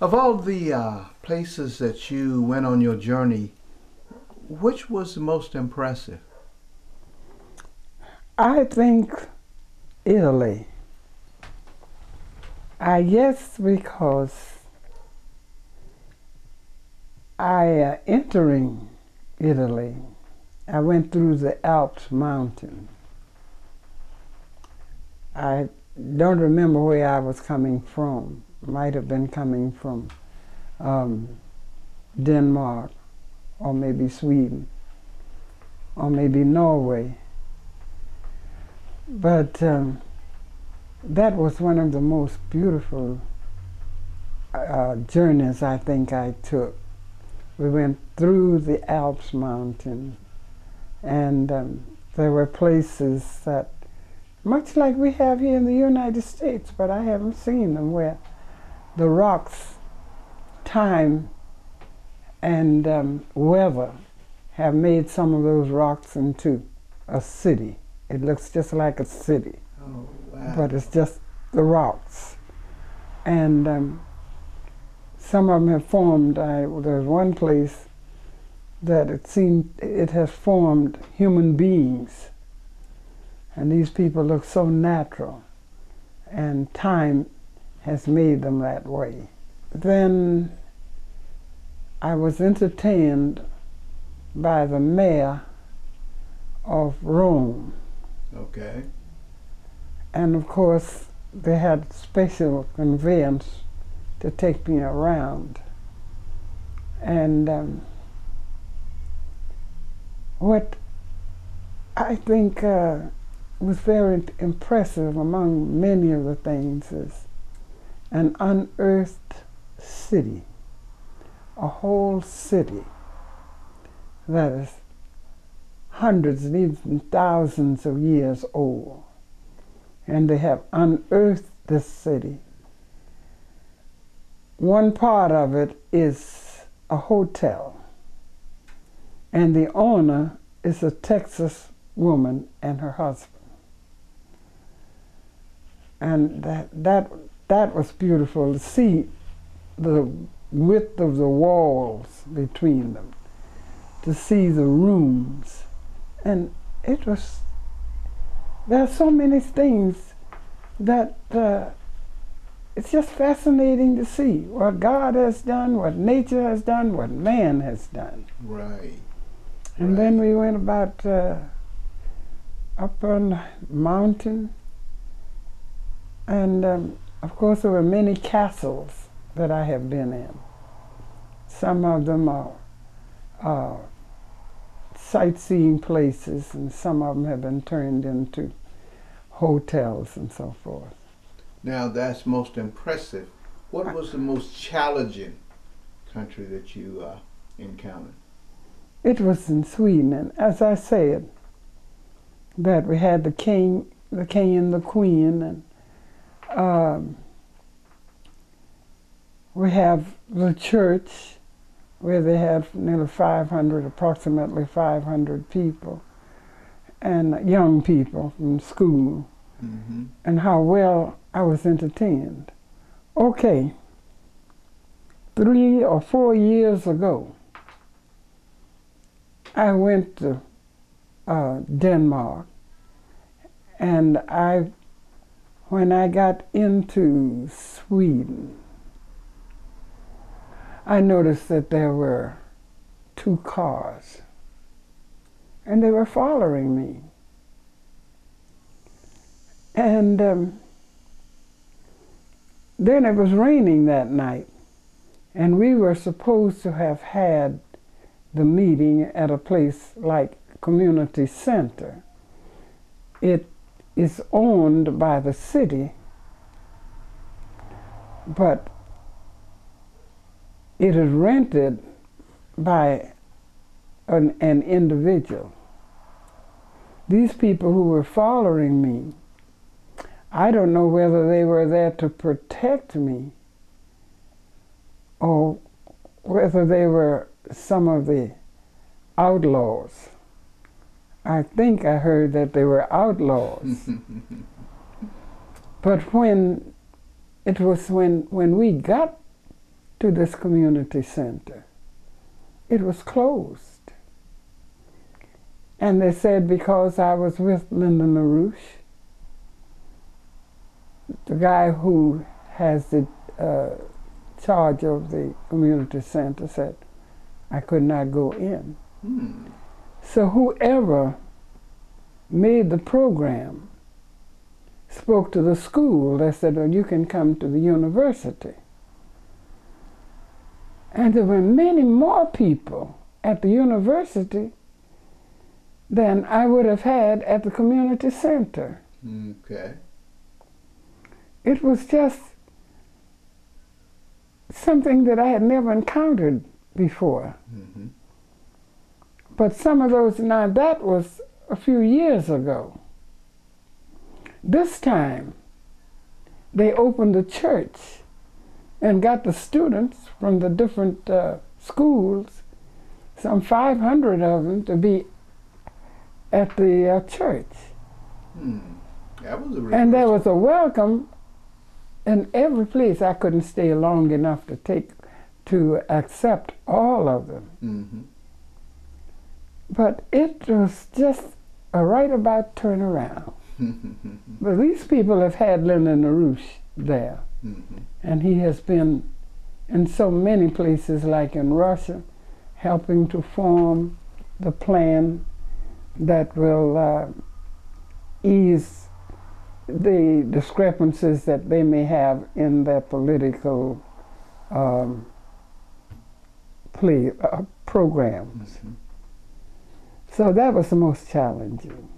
Of all the places that you went on your journey, which was the most impressive? I think Italy. I guess because entering Italy, I went through the Alps mountain. I don't remember where I was coming from. Might have been coming from Denmark, or maybe Sweden, or maybe Norway. But that was one of the most beautiful journeys I think I took. We went through the Alps mountain, and there were places that, much like we have here in the United States, but I haven't seen them, where the rocks, time, and weather have made some of those rocks into a city. It looks just like a city, Oh, wow. but it's just the rocks. And some of them have formed, there's one place that it seemed it has formed human beings. And these people look so natural, and time has made them that way. Then I was entertained by the mayor of Rome. Okay. And of course, they had special conveyance to take me around. And what I think was very impressive among many of the things is an unearthed city, a whole city that is hundreds and even thousands of years old. And they have unearthed this city. One part of it is a hotel, and the owner is a Texas woman and her husband. And that was beautiful to see the width of the walls between them, to see the rooms. And it was, there are so many things that it's just fascinating to see what God has done, what nature has done, what man has done. Right. And then we went about up on the mountain, and of course there were many castles that I have been in. Some of them are sightseeing places, and some of them have been turned into hotels and so forth. Now that's most impressive. What was the most challenging country that you encountered? It was in Sweden, and as I said, that we had the king and the queen, and we have the church where they had nearly 500, approximately 500 people, and young people from school, and how well I was entertained. Okay, 3 or 4 years ago, I went to Denmark, and when I got into Sweden, I noticed that there were 2 cars, and they were following me. And then it was raining that night, and we were supposed to have had the meeting at a place like community center. It is owned by the city, but it is rented by an individual. These people who were following me, I don't know whether they were there to protect me or whether they were some of the outlaws. I think I heard that they were outlaws. But when we got to this community center. It was closed. And they said because I was with Lyndon LaRouche, the guy who has the charge of the community center, said I could not go in. So whoever made the program spoke to the school. They said, well, you can come to the university. And there were many more people at the university than I would have had at the community center. Okay. It was just something that I had never encountered before. But some of those, now that was a few years ago. This time, they opened a church and got the students from the different schools, some 500 of them, to be at the church. That was a and there was a welcome in every place. I couldn't stay long enough to accept all of them. But it was just a right about turnaround. But these people have had Lyndon LaRouche there. And he has been in so many places, like in Russia, helping to form the plan that will ease the discrepancies that they may have in their political programs. So that was the most challenging.